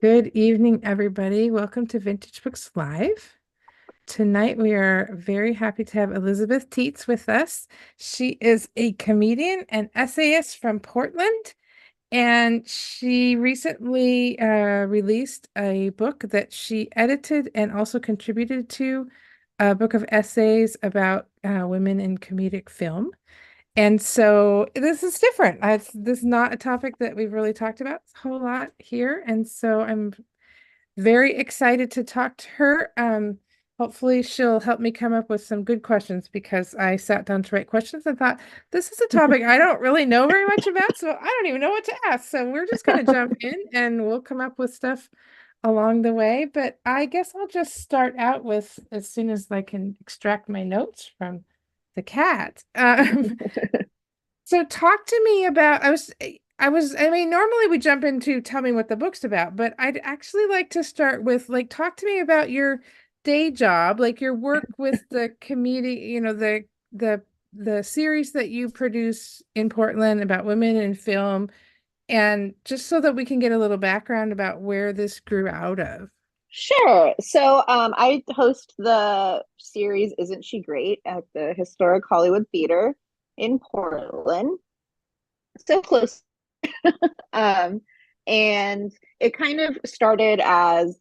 Good evening, everybody. Welcome to Vintage Books Live. Tonight, we are very happy to have Elizabeth Teets with us. She is a comedian and essayist from Portland, and she recently released a book that she edited and also contributed to, a book of essays about women in comedic film. And so this is different. This is not a topic that we've really talked about a whole lot here. And so I'm very excited to talk to her. Hopefully she'll help me come up with some good questions because I sat down to write questions and thought this is a topic I don't really know very much about, so I don't even know what to ask. So we're just going to jump in and we'll come up with stuff along the way. But I guess I'll just start out with as soon as I can extract my notes from the cat. So talk to me about I mean, normally we jump into tell me what the book's about, but I'd actually like to start with like talk to me about your day job, like your work with the community, the series that you produce in Portland about women in film, and just so that we can get a little background about where this grew out of. Sure. I host the series Isn't She Great at the Historic Hollywood Theater in Portland. So close. Um, and it kind of started as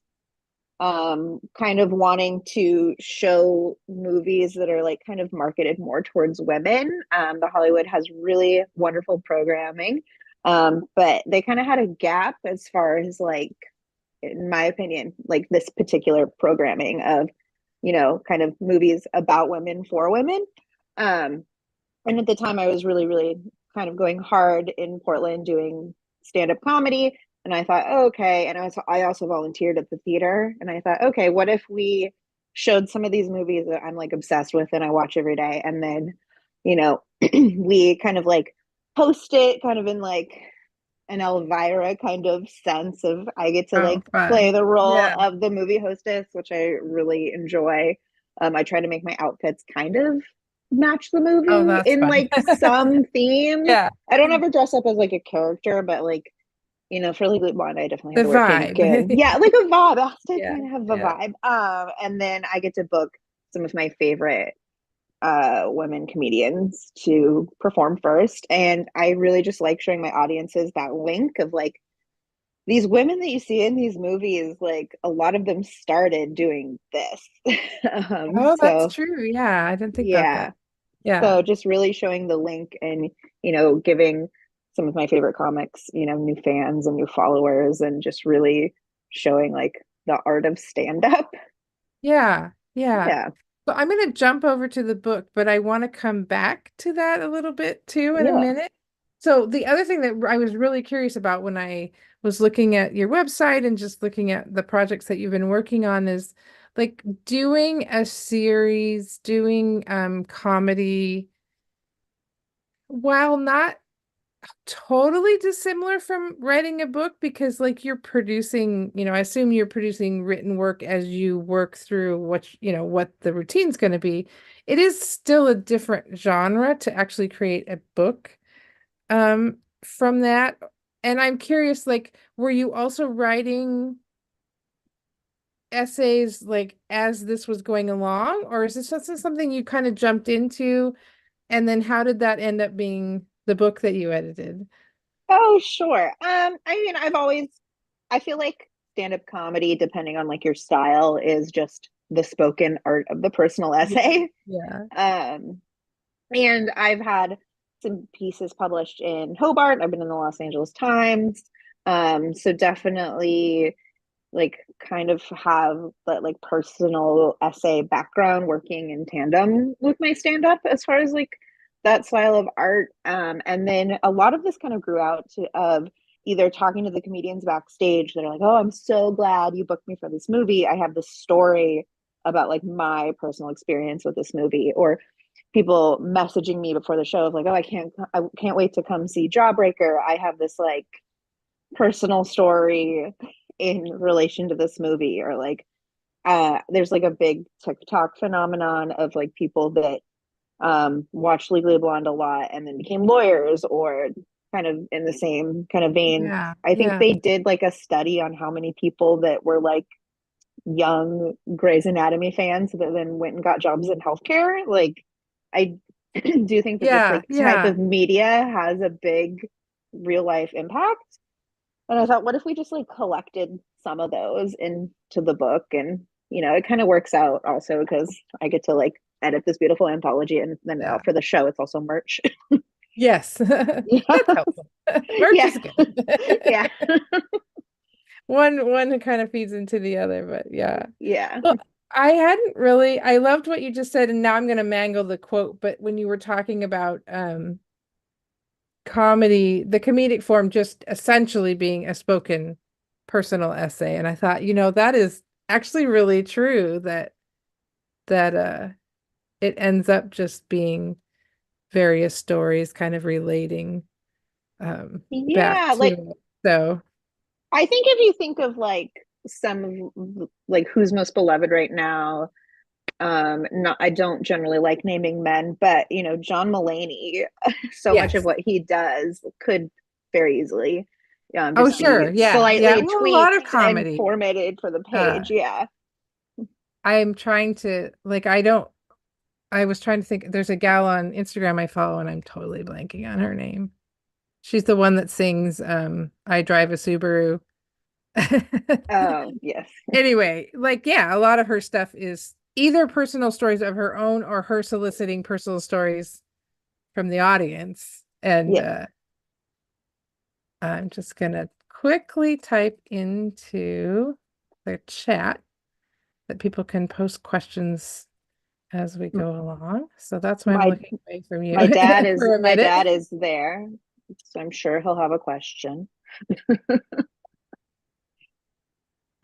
kind of wanting to show movies that are like kind of marketed more towards women. The Hollywood has really wonderful programming, but they kind of had a gap as far as like, in my opinion, like this particular programming of, kind of movies about women for women. Um, and at the time, I was really, really kind of going hard in Portland doing stand-up comedy. And I thought, oh, okay. And I also volunteered at the theater. And I thought, okay, what if we showed some of these movies that I'm like obsessed with and I watch every day, and then, we kind of like host it kind of in like an Elvira kind of sense of I get to Oh, like play fun. the role Yeah. of the movie hostess, which I really enjoy. I try to make my outfits kind of match the Oh, movie that's in fun. like some themes. Yeah. I don't ever dress up as like a character, but like, for Legally Blonde, I definitely had The to wear pink and vibe. yeah, like a vibe. I have to Yeah. kind of have a Yeah. vibe. And then I get to book some of my favorite women comedians to perform first. And I really just like showing my audiences that link of like these women that you see in these movies, like a lot of them started doing this. Oh, that's So true. Yeah, I didn't think about yeah. that. Yeah. So just really showing the link and, giving some of my favorite comics, new fans and new followers and just really showing like the art of stand up. Yeah. Yeah. Yeah. So I'm going to jump over to the book, but I want to come back to that a little bit too in a Yeah. minute. So the other thing that I was really curious about when I was looking at your website and just looking at the projects that you've been working on is like doing a series, doing comedy, while not totally dissimilar from writing a book because like you're producing, I assume you're producing written work as you work through what the routine's going to be. It is still a different genre to actually create a book from that. And I'm curious, like, were you also writing essays like as this was going along, or is this just something you kind of jumped into? And then how did that end up being the book that you edited? Oh, sure. I mean, I feel like stand-up comedy, depending on like your style, is just the spoken art of the personal Yeah. essay. Yeah. Um, and I've had some pieces published in Hobart. I've been in the Los Angeles Times. So definitely like kind of have that like personal essay background working in tandem with my stand-up as far as like that style of art. And then a lot of this kind of grew out of either talking to the comedians backstage that are like, oh, I'm so glad you booked me for this movie. I have this story about like my personal experience with this movie, or people messaging me before the show of like, oh, I can't wait to come see Jawbreaker. I have this like personal story in relation to this movie, or like there's like a big TikTok phenomenon of like people that watched Legally Blonde a lot and then became lawyers, or kind of in the same kind of vein. Yeah. I think Yeah. they did like a study on how many people that were like young Grey's Anatomy fans that then went and got jobs in healthcare. Like, I do think that this Yeah. like type Yeah. of media has a big real life impact. And I thought, what if we just like collected some of those into the book? And, it kind of works out also because I get to like edit this beautiful anthology and then Yeah. for the show, it's also merch. Yes. Yeah. That's helpful. Merch Yeah. is good. Yeah. One kind of feeds into the other, but yeah. Yeah. Well, I loved what you just said, and now I'm gonna mangle the quote, but when you were talking about comedy, the comedic form just essentially being a spoken personal essay, and I thought, that is actually really true that it ends up just being various stories kind of relating back Yeah. to Like, it. So I think if you think of like some of like who's most beloved right now, not I don't generally like naming men, but John Mulaney, so much of yes. what he does could very easily Oh, just sure. be Yeah. Yeah. slightly Well, a lot of tweaked and comedy. formatted for the Uh, page. Yeah. I'm trying to like I was trying to think there's a gal on Instagram I follow and I'm totally blanking on her name. She's the one that sings I Drive a Subaru. Oh, yes. Anyway, like yeah, a lot of her stuff is either personal stories of her own or her soliciting personal stories from the audience. And Yeah. I'm just gonna quickly type into the chat that people can post questions as we go along. So that's why I'm My looking away from you my dad is for a my minute. dad is there, so I'm sure he'll have a question.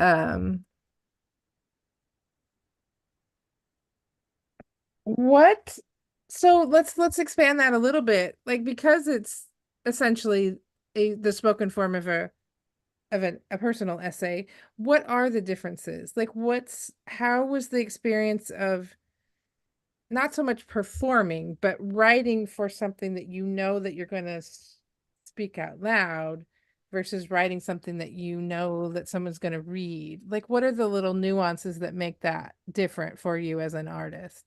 Um, what? So let's expand that a little bit. Like because it's essentially the spoken form of a personal essay, what are the differences? Like how was the experience of not so much performing, but writing for something that you know that you're going to speak out loud versus writing something that you know that someone's going to read? Like, what are the little nuances that make that different for you as an artist?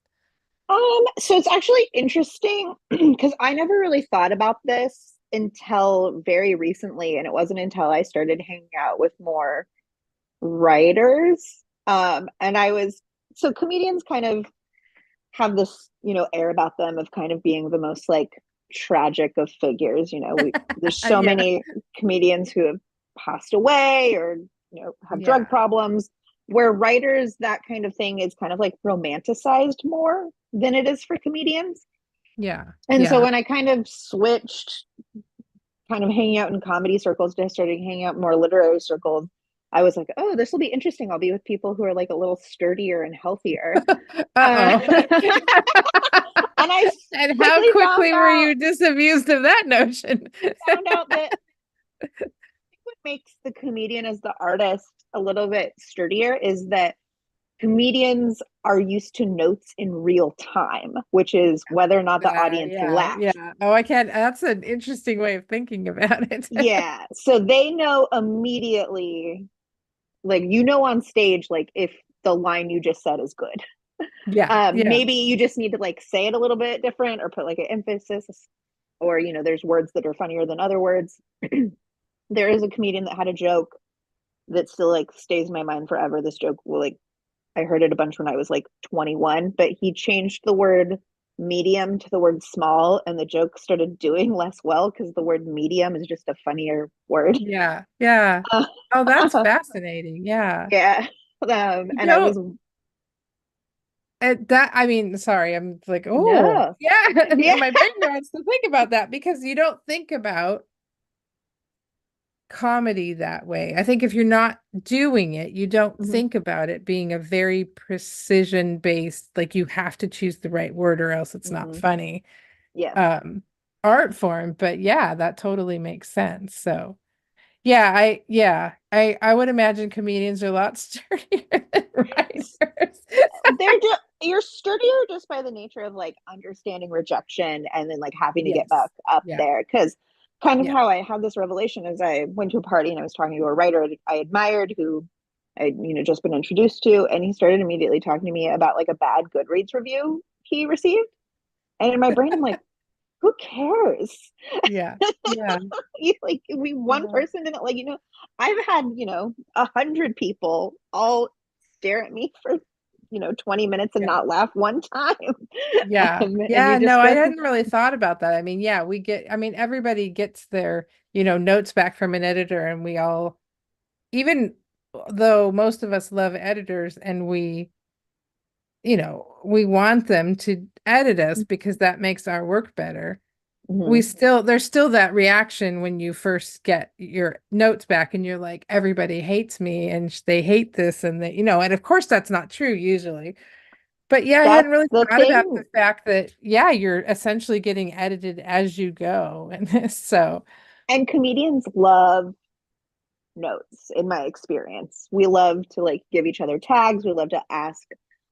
So it's actually interesting because I never really thought about this until very recently, and it wasn't until I started hanging out with more writers. And I was so comedians kind of have this, air about them of kind of being the most like tragic of figures. There's so Yeah, many comedians who have passed away or have drug yeah, problems. Where writers, that kind of thing is kind of like romanticized more than it is for comedians. yeah, And so yeah. when I kind of switched kind of hanging out in comedy circles to starting hanging out in more literary circles, I was like, oh, this will be interesting. I'll be with people who are like a little sturdier and healthier. Uh, Uh-oh. and I And how quickly quickly were you disabused of that notion? found out that what makes the comedian as the artist a little bit sturdier is that comedians are used to notes in real time, which is whether or not the audience Yeah, laughs. yeah. Oh, I can't. That's an interesting way of thinking about it. Yeah. So they know immediately, like, on stage, like, if the line you just said is good. Yeah, yeah, Maybe you just need to like say it a little bit different or put like an emphasis, or, there's words that are funnier than other words. There is a comedian that had a joke that still like stays in my mind forever. This joke will like I heard it a bunch when I was like 21, but he changed the word medium to the word small, and the joke started doing less well because the word medium is just a funnier word. yeah, yeah. Uh, Oh, that's fascinating. Yeah. yeah. You And I was, know, that I mean, sorry, I'm like, oh, no. yeah. Yeah. And my brain wants to think about that because you don't think about comedy that way. I think if you're not doing it, you don't Mhm. think about it being a very precision based, like you have to choose the right word or else it's not Mhm. funny, Yeah. um, art form. But yeah, that totally makes sense. So I would imagine comedians are a lot sturdier than writers. You're sturdier just by the nature of like understanding rejection and then like having to get Yes. back up Yeah. there. Because kind of Yeah. how I had this revelation is I went to a party and I was talking to a writer I admired who I'd, just been introduced to, and he started immediately talking to me about like a bad Goodreads review he received. And in my brain, I'm like, who cares? Yeah. Yeah. Like we one Uh, person didn't like, I've had, 100 people all stare at me for 20 minutes and yeah. not laugh one time. Yeah. And Yeah. you No, just I go through. hadn't really thought about that. I mean, yeah, I mean, everybody gets their, notes back from an editor, and we all, even though most of us love editors and we want them to edit us because that makes our work better. Mhm. There's still that reaction when you first get your notes back and you're like, everybody hates me and they hate this and and of course that's not true usually. But yeah, I That's hadn't really the thought about the thing. fact that, yeah, you're essentially getting edited as you go. And this, so And comedians love notes, in my experience. We love to like give each other tags. We love to ask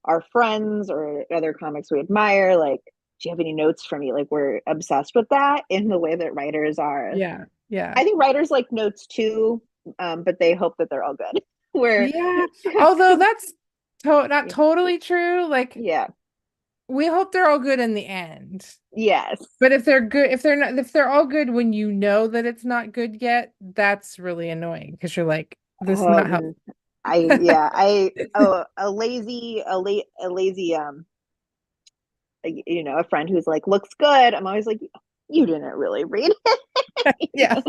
our friends or other comics we admire, like, do you have any notes for me? Like, we're obsessed with that in the way that writers are. yeah, yeah. I think writers like notes too, but they hope that they're all good. Where, Yeah. Although that's not yeah, totally true. Like, yeah, we hope they're all good in the end. yes. But if they're good, if they're not, if they're all good when you know that it's not good yet, that's really annoying because you're like, this is not how. Um, a lazy, a lazy, a friend who's like, looks good. I'm always like, you didn't really read Yeah.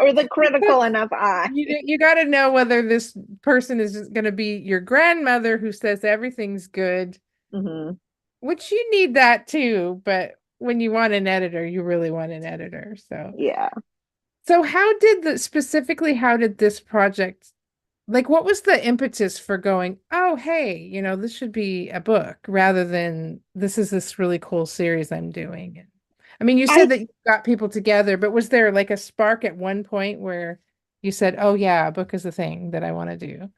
or the critical enough eye. You got to know whether this person is just going to be your grandmother who says everything's good, Mm-hmm. which you need that too, but when you want an editor, you really want an editor. Yeah. So how did this project, like, what was the impetus for going, oh, hey, this should be a book rather than this is this really cool series I'm doing? I mean, you I said that you got people together, but was there like a spark at one point where you said, oh, yeah, a book is the thing that I want to do?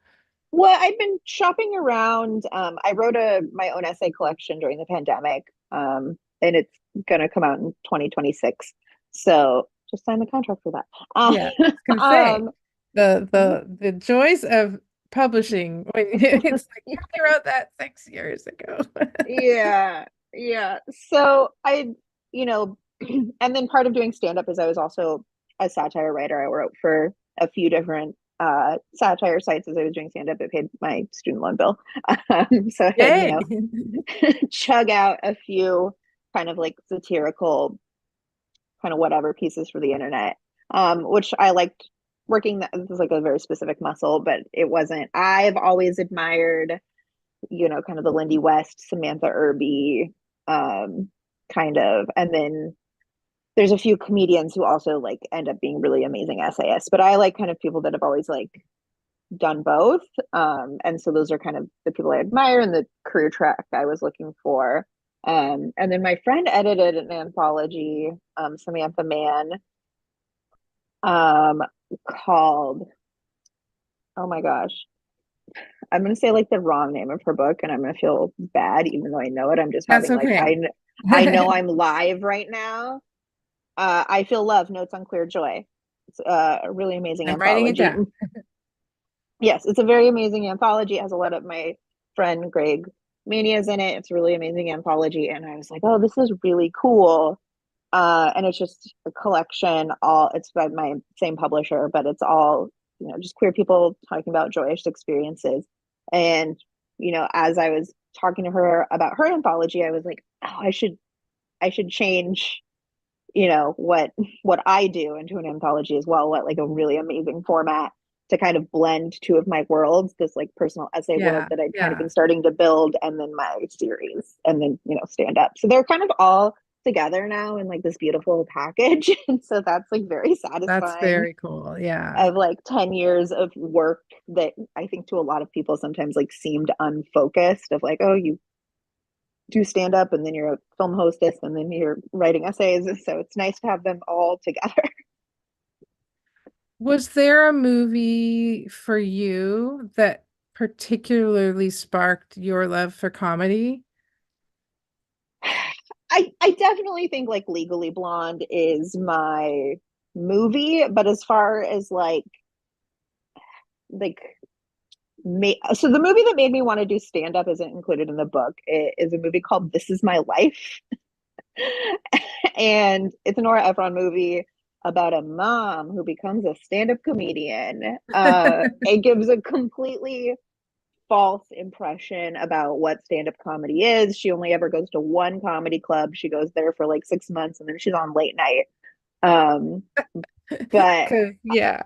Well, I've been shopping around. I wrote my own essay collection during the pandemic, and it's gonna come out in 2026. So just sign the contract for that. Yeah, I was gonna say Um, the joys of publishing when it's like you only wrote that 6 years ago. yeah, yeah. So you know, and then part of doing stand up is I was also a satire writer. I wrote for a few different satire sites as I was doing stand up. It paid my student loan bill. So I had, Yay. chug out a few kind of like satirical, kind of whatever pieces for the internet, which I liked working. This is like a very specific muscle, but it wasn't. I've always admired kind of the Lindy West, Samantha Irby, kind of. And then there's a few comedians who also like end up being really amazing essayists. But I like kind of people that have always like done both. And so those are kind of the people I admire and the career track I was looking for. And then my friend edited an anthology, Samantha Mann, um, called, oh my gosh, I'm gonna say like the wrong name of her book, and I'm gonna feel bad, even though I know it. I'm just That's having like okay. I know I'm live right now. I Feel Love: Notes on Queer Joy. It's a really amazing I'm writing it anthology. down. Yes, it's a very amazing anthology. It has a lot of my friend Greg Mania's in it. It's a really amazing anthology, and I was like, oh, this is really cool. And it's just a collection. All it's by my same publisher, but it's all just queer people talking about joyous experiences. And as I was talking to her about her anthology, I was like, oh, I should change what I do into an anthology as well. What like a really amazing format to kind of blend two of my worlds, this like personal essay world Yeah, that I'd kind of yeah. been starting to build, and then my series, and then stand up. So they're kind of all together now in like this beautiful package. And so that's like very That's satisfying very cool. Yeah. of like 10 years of work that I think to a lot of people sometimes like seemed unfocused, of like, oh, you do stand up and then you're a film hostess and then you're writing essays. So it's nice to have them all together. Was there a movie for you that particularly sparked your love for comedy? I definitely think like Legally Blonde is my movie, but as far as like so the movie that made me want to do stand up isn't included in the book. It is a movie called This Is My Life. And it's a Nora Ephron movie about a mom who becomes a stand-up comedian. It gives a completely false impression about what stand-up comedy is. She only ever goes to one comedy club. She goes there for like 6 months and then she's on late night. Um, but 'Cause yeah.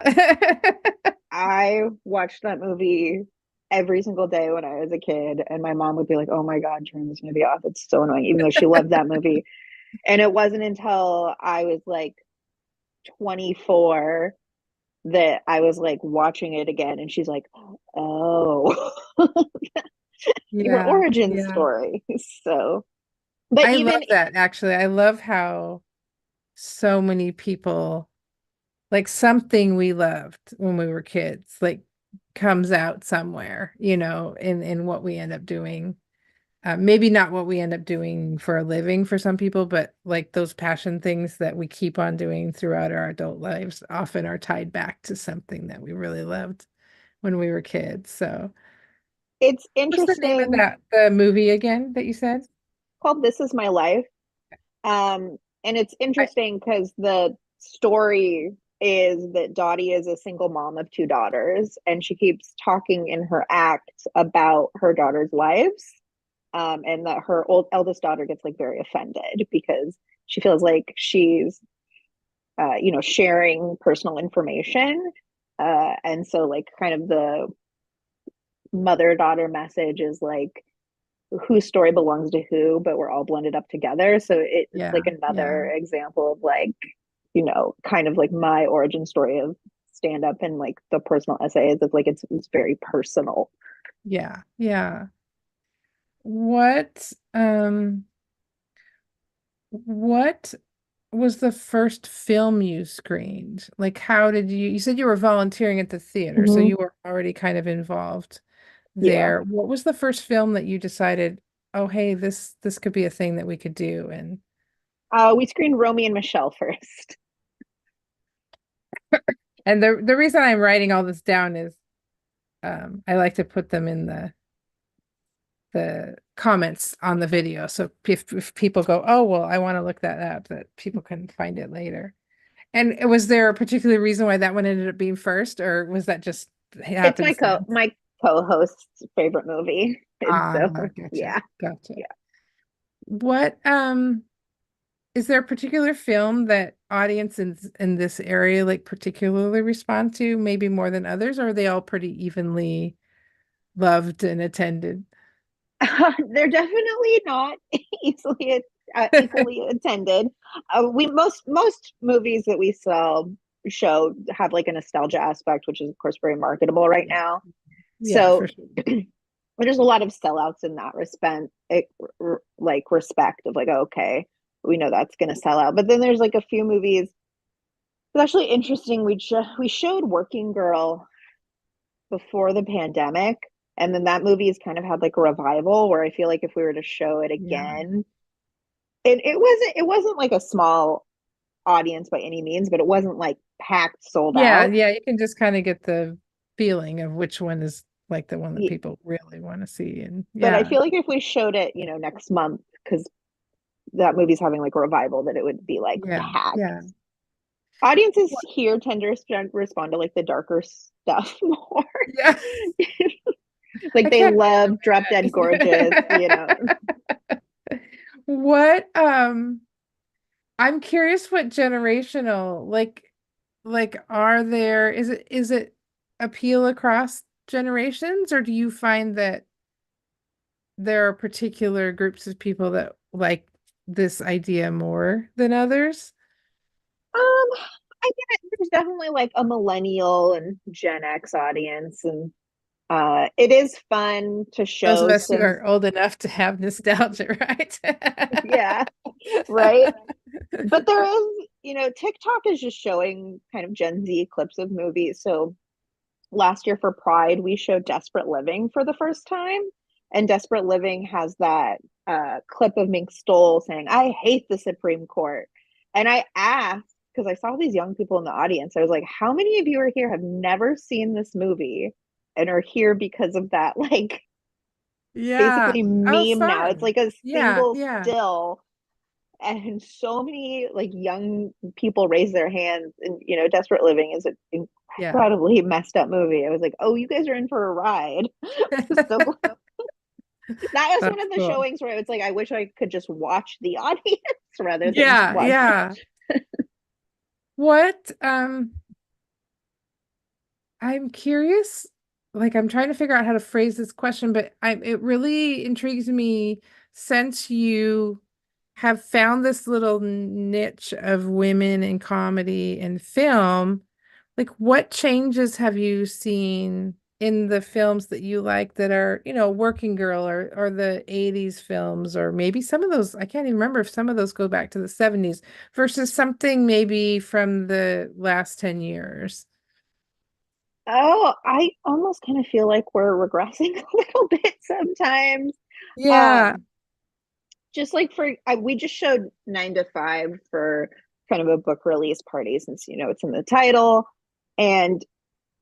I watched that movie every single day when I was a kid, and my mom would be like, "Oh my God, turn this movie off. It's so annoying," even though she loved that movie. And it wasn't until I was like 24 that I was like watching it again, and she's like, "Oh, your Yeah, origin yeah. story." So, but I love even that actually. I love how so many people like something we loved when we were kids, like comes out somewhere, in what we end up doing. Maybe not what we end up doing for a living for some people, but like those passion things that we keep on doing throughout our adult lives often are tied back to something that we really loved when we were kids. So, it's what's the name of interesting, the movie again that you said? called This Is My Life. And it's I, interesting because the story is that Dottie is a single mom of two daughters, and she keeps talking in her act about her daughters' lives. And that her eldest daughter gets like very offended because she feels like she's, sharing personal information. And so, like, kind of the mother daughter message is like, whose story belongs to who, but we're all blended up together. So it's yeah, like another yeah, example of like, kind of like my origin story of stand up and like the personal essays of like it's very personal. yeah, yeah. What was the first film you screened? Like, how did you said you were volunteering at the theater, so Mm-hmm. you were already kind of involved Yeah. there. What was the first film that you decided, oh, hey, this could be a thing that we could do? We screened Romy and Michelle first. And the reason I'm writing all this down is I like to put them in the comments on the video. So if people go, oh, well, I want to look that up, that people can find it later. And was there a particular reason why that one ended up being first, or was that just It's my co happenstance? my co-host's favorite movie. And Ah, so gotcha, yeah. gotcha. Yeah. What is there a particular film that audience in this area like particularly respond to, maybe more than others, or are they all pretty evenly loved and attended? They're definitely not equally attended. We most movies that we sell show have like a nostalgia aspect, which is of course very marketable right Yeah, now. yeah, So for sure. there's a lot of sellouts in that respect. Like respect of like, okay, we know that's going to sell out. But then there's like a few movies. It's actually interesting. We showed Working Girl before the pandemic, and then that movie has kind of had like a revival where I feel like if we were to show it Yeah. again, it wasn't like a small audience by any means, but it wasn't like packed, sold Yeah, out. yeah, you can just kind of get the feeling of which one is like the one that people really want to see. And But I yeah, feel like if we showed it, next month, because that movie's having like a revival, that it would be like yeah, packed. yeah. Audiences What- here tend to respond to like the darker stuff more. Yeah, Like I they can't love Drop Dead Gorgeous. imagine. What I'm curious what generational like are there is it appeal across generations, or do you find that there are particular groups of people that like this idea more than others? I get it. There's definitely like a millennial and Gen X audience, and it is fun to Those of show us who some, are old enough to have nostalgia, right? yeah, right. But there is, TikTok is just showing kind of Gen Z clips of movies. So last year for Pride, we showed Desperate Living for the first time, and Desperate Living has that. clip of Mink Stoll saying, "I hate the Supreme Court," and I asked because I saw these young people in the audience. I was like, "How many of you are here have never seen this movie and are here because of that?" Like Yeah. basically Oh, meme now. It's fun. like a Yeah, single yeah, still, and so many like young people raise their hands. And Desperate Living is an yeah. incredibly messed up movie. I was like, "Oh, you guys are in for a ride." So that was one That's of the cool. showings where it's like I wish I could just watch the audience rather than Yeah, watch. yeah. What I'm curious, like I'm trying to figure out how to phrase this question, but it really intrigues me since you have found this little niche of women in comedy and film, like what changes have you seen in the films that you like that are, Working Girl or the 80s films, or maybe some of those, I can't even remember if some of those go back to the 70s versus something maybe from the last 10 years. Oh, I almost kind of feel like we're regressing a little bit sometimes. Yeah, Um, just like we just showed 9 to 5 for kind of a book release party since it's in the title, and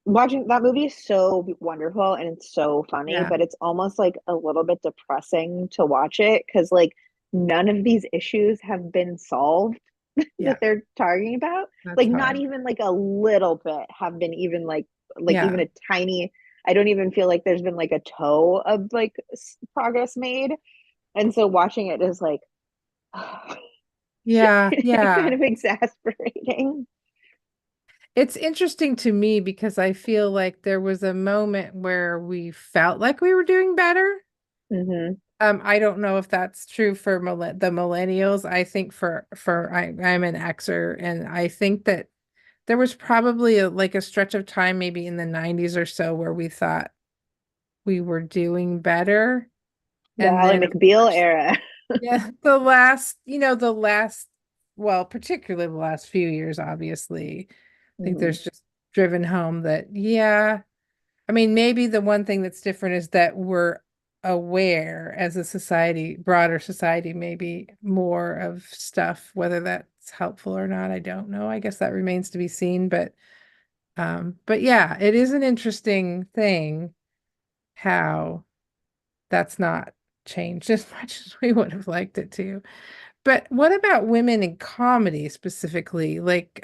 watching that movie is so wonderful and it's so funny, yeah, but it's almost like a little bit depressing to watch it because like none of these issues have been solved that yeah, they're talking about. that's Like not hard. even like a little bit have been even like even Yeah, a tiny. I don't even feel like there's been like a toe of like progress made. And so watching it is like yeah, kind yeah. of exasperating. It's interesting to me because I feel like there was a moment where we felt like we were doing better. Mm-hmm. I don't know if that's true for the millennials. I think I'm an Xer, and I think that there was probably like a stretch of time, maybe in the 90s or so, where we thought we were doing better. The And Ally then, of McBeal course, era. yeah, well, particularly the last few years, obviously, I think Mm-hmm. there's just driven home that, yeah, I mean, maybe the one thing that's different is that we're aware as a society, broader society, maybe more of stuff, whether that's helpful or not, I don't know. I guess that remains to be seen, but yeah, it is an interesting thing how that's not changed as much as we would have liked it to. But what about women in comedy specifically? Like,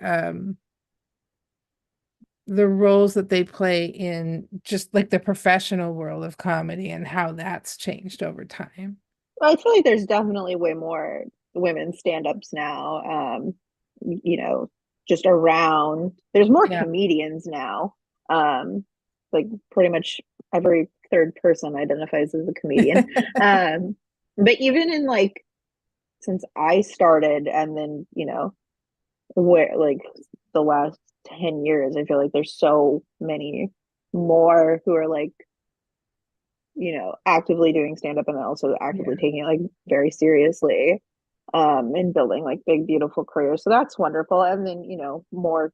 the roles that they play in just like the professional world of comedy and how that's changed over time. Well, I feel like there's definitely way more women stand-ups now. You know, just around. There's more Yeah. comedians now. Like pretty much every third person identifies as a comedian. Um, but even in like since I started, and then where like the last 10 years, I feel like there's so many more who are like actively doing stand up and then also actively Yeah. taking it like very seriously, and building like big, beautiful careers. So that's wonderful. And then, more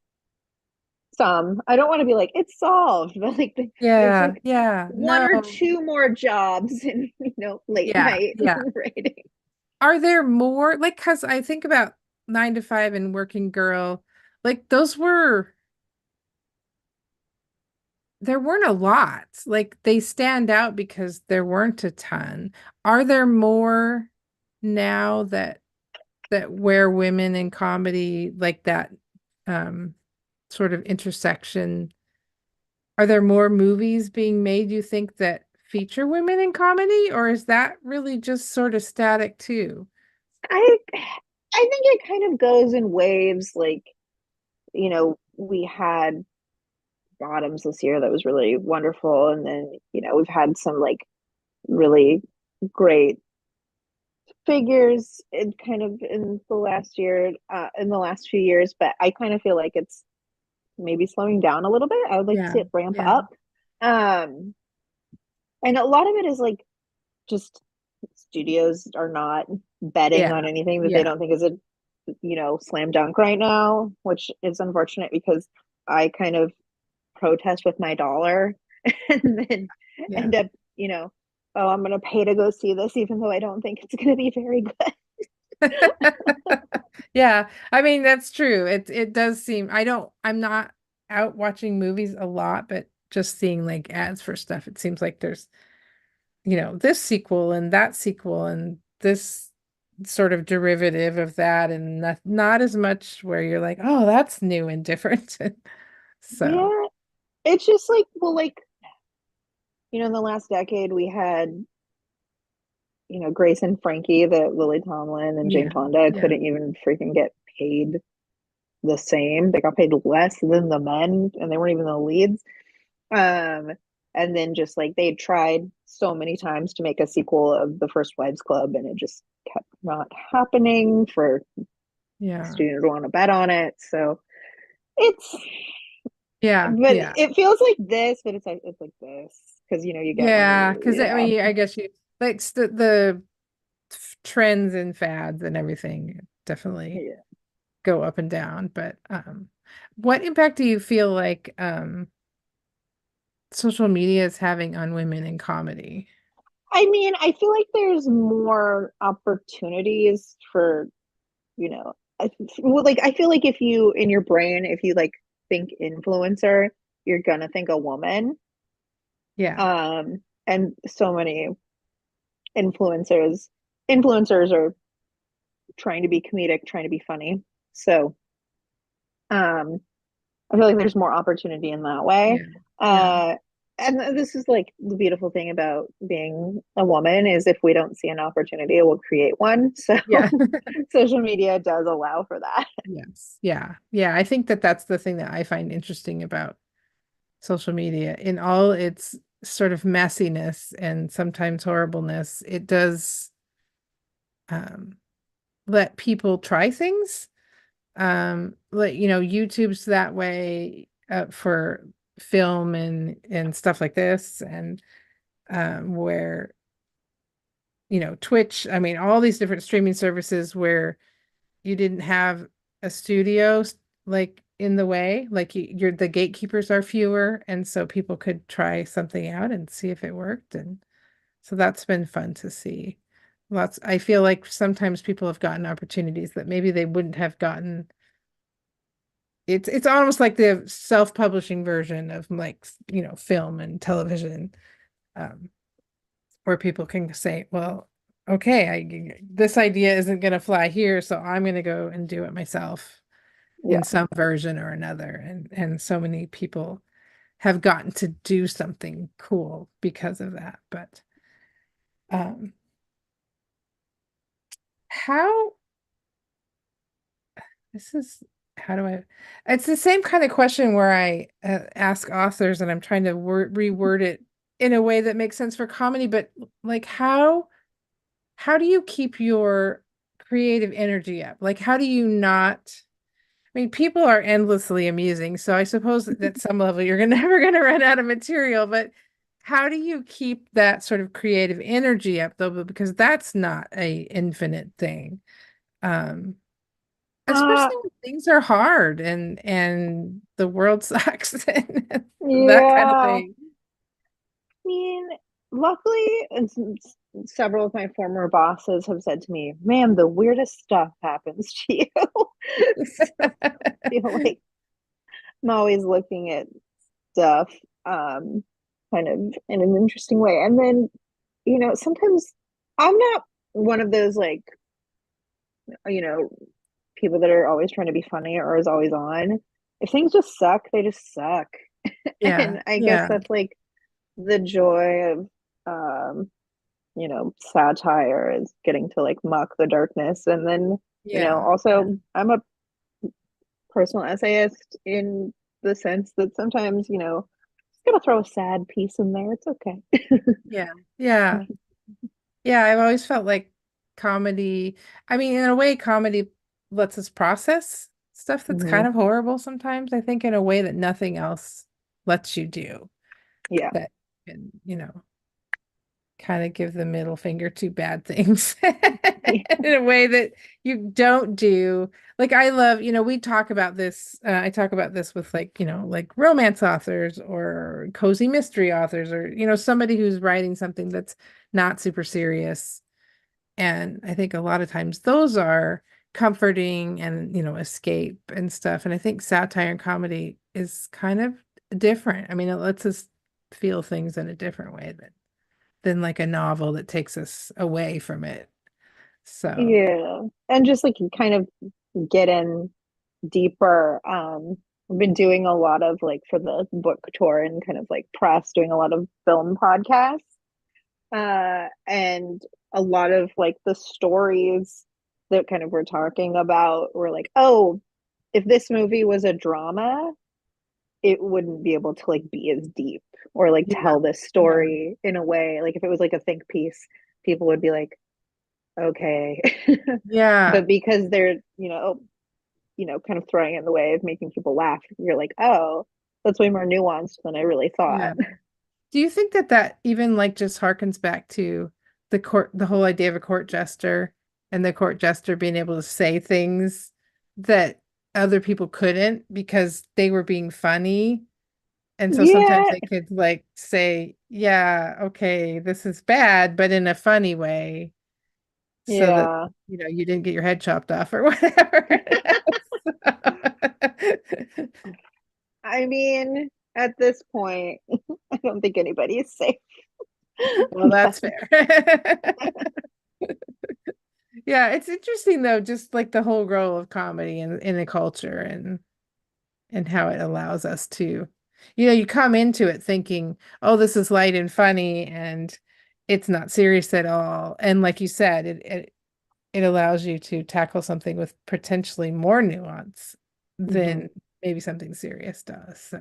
some, I don't want to be like, it's solved, but like there's Yeah. like Yeah. one or No. two more jobs in, late Yeah. night Yeah. writing. Are there more like, because I think about 9 to 5 and Working Girl, like those were, there weren't a lot. Like they stand out because there weren't a ton. Are there more now that where women in comedy like that um sort of intersection, are there more movies being made, you think, that feature women in comedy, or is that really just sort of static too? I think it kind of goes in waves. Like, we had Bottoms this year that was really wonderful. And then, we've had some like really great figures in kind of in the last year, in the last few years, but I kind of feel like it's maybe slowing down a little bit. I would like to Yeah, see it ramp yeah, up. Um, and a lot of it is like just studios are not betting yeah, on anything that they yeah, don't think is a slam dunk right now, which is unfortunate because I kind of protest with my dollar and then yeah, end up, you know, oh, I'm gonna pay to go see this, even though I don't think it's gonna be very good. Yeah, I mean that's true. It does seem I'm not out watching movies a lot, but just seeing like ads for stuff, it seems like there's, this sequel and that sequel and this sort of derivative of that and not as much where you're like, oh, that's new and different. So, Yeah, it's just like, well, like, in the last decade we had, Grace and Frankie, that Lily Tomlin and Jane yeah. Fonda Yeah. couldn't even freaking get paid the same. They got paid less than the men, and they weren't even the leads. Um, and then just like they tried so many times to make a sequel of The First Wives Club, and it just kept not happening for Yeah. students to want to bet on it. So it's, Yeah. but Yeah. it feels like this, but it's like this because you get when Yeah, you, because I yeah, mean, I guess you like the trends and fads and everything definitely yeah. go up and down, but what impact do you feel like social media is having on women in comedy? I mean, I feel like there's more opportunities for, you know, well, like I feel like if you in your brain, if you like think influencer, you're gonna think a woman. Yeah. And so many influencers influencers are trying to be comedic, trying to be funny. So I feel like there's more opportunity in that way. Yeah. Yeah. Uh, and this is like the beautiful thing about being a woman is if we don't see an opportunity, we'll create one. So Yeah. social media does allow for that. Yes. Yeah. Yeah. I think that that's the thing that I find interesting about social media in all its sort of messiness and sometimes horribleness. It does um, let people try things. Like, YouTube's that way for film and stuff like this, and where, Twitch, I mean, all these different streaming services where you didn't have a studio like in the way, like the gatekeepers are fewer, and so people could try something out and see if it worked, and so that's been fun to see. I feel like sometimes people have gotten opportunities that maybe they wouldn't have gotten. It's almost like the self-publishing version of like, film and television, um, where people can say, well, okay, this idea isn't going to fly here, so I'm going to go and do it myself in Yeah. some version or another. And so many people have gotten to do something cool because of that. But um, how this is how do I it's the same kind of question where I ask authors and I'm trying to reword it in a way that makes sense for comedy, but like how do you keep your creative energy up? Like how do you not I mean, people are endlessly amusing, so I suppose that at some level you're never going to run out of material, but how do you keep that sort of creative energy up though? Because that's not a infinite thing. Um, Uh, Especially when things are hard and the world sucks and that kind of yeah. I thing. mean, luckily, several of my former bosses have said to me, "Man, the weirdest stuff happens to you." So I feel like I'm always looking at stuff, um, kind of in an interesting way. And then, sometimes I'm not one of those like, you know, people that are always trying to be funny or is always on. If things just suck, they just suck. Yeah, And I guess yeah, that's like the joy of satire is getting to like mock the darkness. And then, yeah, yeah, also I'm a personal essayist in the sense that sometimes, just gotta throw a sad piece in there. It's okay. yeah, yeah. Yeah, I've always felt like comedy, I mean, in a way, comedy lets us process stuff that's Hmm. kind of horrible sometimes, I think, in a way that nothing else lets you do Yeah. that can, kind of give the middle finger to bad things in a way that you don't do. Like I love, we talk about this, I talk about this with like, like romance authors or cozy mystery authors or, somebody who's writing something that's not super serious. And I think a lot of times those are comforting and, escape and stuff. And I think satire and comedy is kind of different. I mean, it lets us feel things in a different way than like a novel that takes us away from it. So, Yeah. And just like kind of get in deeper. I've been doing a lot of like for the book tour and kind of like press, doing a lot of film podcasts. And a lot of like the stories that kind of we're talking about were like, oh, if this movie was a drama, it wouldn't be able to like be as deep or like yeah, tell this yeah, story in a way. Like if it was like a think piece, people would be like, okay. yeah, But because they're, kind of throwing it in the way of making people laugh, you're like, oh, that's way more nuanced than I really yeah. thought. Do you think that even like just harkens back to the whole idea of a court jester and the court jester being able to say things that other people couldn't because they were being funny? And so sometimes Yeah, they could like say, yeah, okay, this is bad, but in a funny way, so that, yeah. you didn't get your head chopped off or whatever. I mean, at this point, I don't think anybody is safe. Well, But that's fair. Yeah, it's interesting though, just like the whole role of comedy in a culture and how it allows us to, you come into it thinking, oh, this is light and funny and it's not serious at all. And like you said, it allows you to tackle something with potentially more nuance mhm. than maybe something serious does.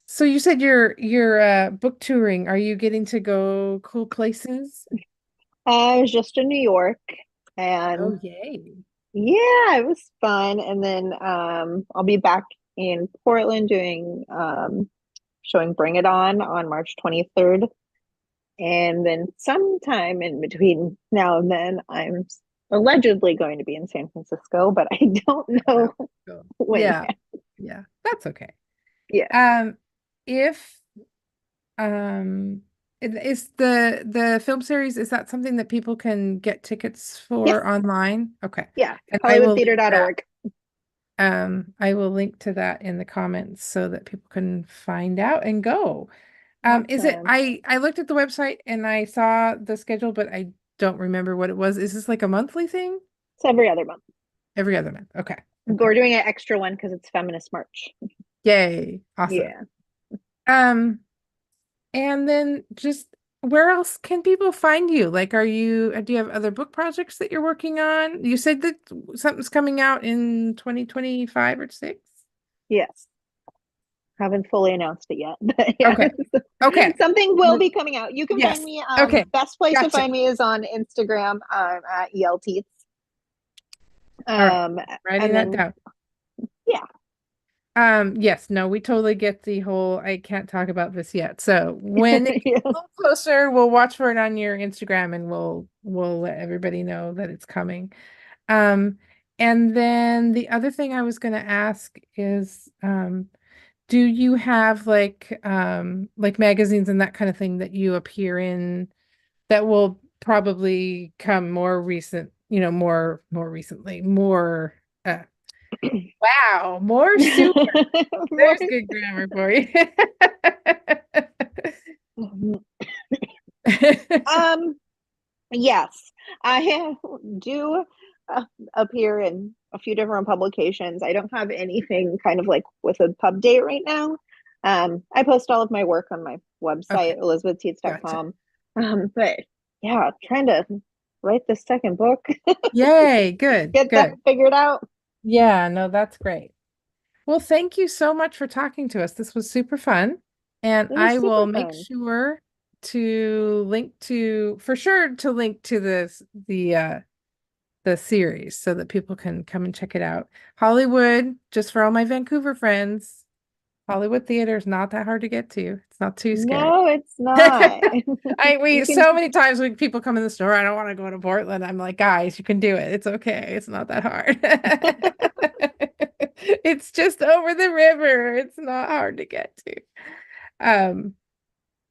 So you said you're book touring. Are you getting to go cool places? I was just in New York and Oh, yay. yeah, it was fun. And then I'll be back in Portland doing showing Bring It On March 23rd. And then sometime in between now and then, I'm allegedly going to be in San Francisco, but I don't Oh, know cool. when Yeah. yet. Yeah. That's okay. Yeah. Um, if um is the film series, is that something that people can get tickets Yes. for online? Okay. Yeah. And HollywoodTheater.org. I will link to that in the comments so that people can find out and go. Is it Awesome. I looked at the website and I saw the schedule, but I don't remember what it was. Is this like a monthly thing? It's every other month. Every other month. Okay. Okay. We're doing an extra one because it's Feminist March. Yay. Awesome. Yeah. Um, and then just where else can people find you? Like, do you have other book projects that you're working on? You said that something's coming out in 2025 or 6? Yes. Haven't fully announced it yet, but yeah, Okay. Okay. something will be coming out. You can find Yes. me. Okay. Best place to Gotcha. find me is on Instagram. At Teets. All right. And Writing that then down. yeah, Yes, no, we totally get the whole I can't talk about this yet. So when it gets yeah, a little closer, we'll watch for it on your Instagram and we'll let everybody know that it's coming. Um, and then the other thing I was gonna ask is, do you have like magazines and that kind of thing that you appear in that will probably come more recent, more recently, more wow, more soon. more. There's good grammar for you. Um, yes, I do appear in a few different publications. I don't have anything kind of like with a pub date right now. I post all of my work on my Okay, website, gotcha. elizabethteets.com. But yeah, trying to write the second book, Yay, good, get that good. figured out. Yeah, no, that's great. Well, thank you so much for talking to us. This was super fun. And It was I super will make fun. sure for sure to link to the series so that people can come and check it out. Hollywood, just for all my Vancouver friends. Hollywood theater is not that hard to get to. It's not too scary. No, it's not. We You can, so many times when people come in the store, I don't want to go to Portland. I'm like, guys, you can do it. It's okay. It's not that hard. It's just over the river. It's not hard to get to. Um,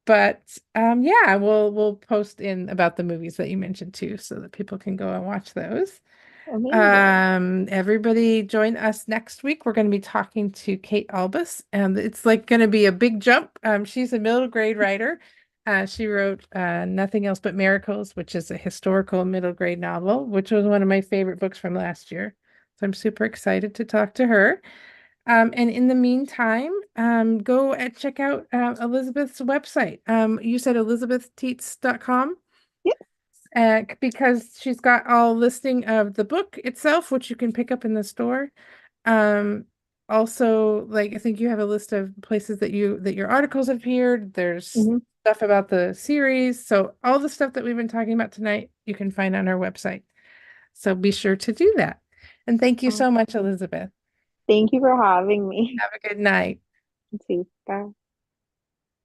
but yeah, we'll post in about the movies that you mentioned too, so that people can go and watch those. amazing. Everybody join us next week. We're going to be talking to Kate Albus, and it's like going to be a big jump. She's a middle grade writer. She wrote Nothing Else But Miracles, which is a historical middle grade novel, which was one of my favorite books from last year. So I'm super excited to talk to her. And in the meantime, go and check out Elizabeth's website. You said elizabethteets.com? Yep. Because she's got all listing of the book itself, which you can pick up in the store. Um, Also, like I think you have a list of places that your articles have appeared. There's Hmm. stuff about the series. So all the stuff that we've been talking about tonight, you can find on our website. So be sure to do that. And thank you so much, Elizabeth. Thank you for having me. Have a good night. Super.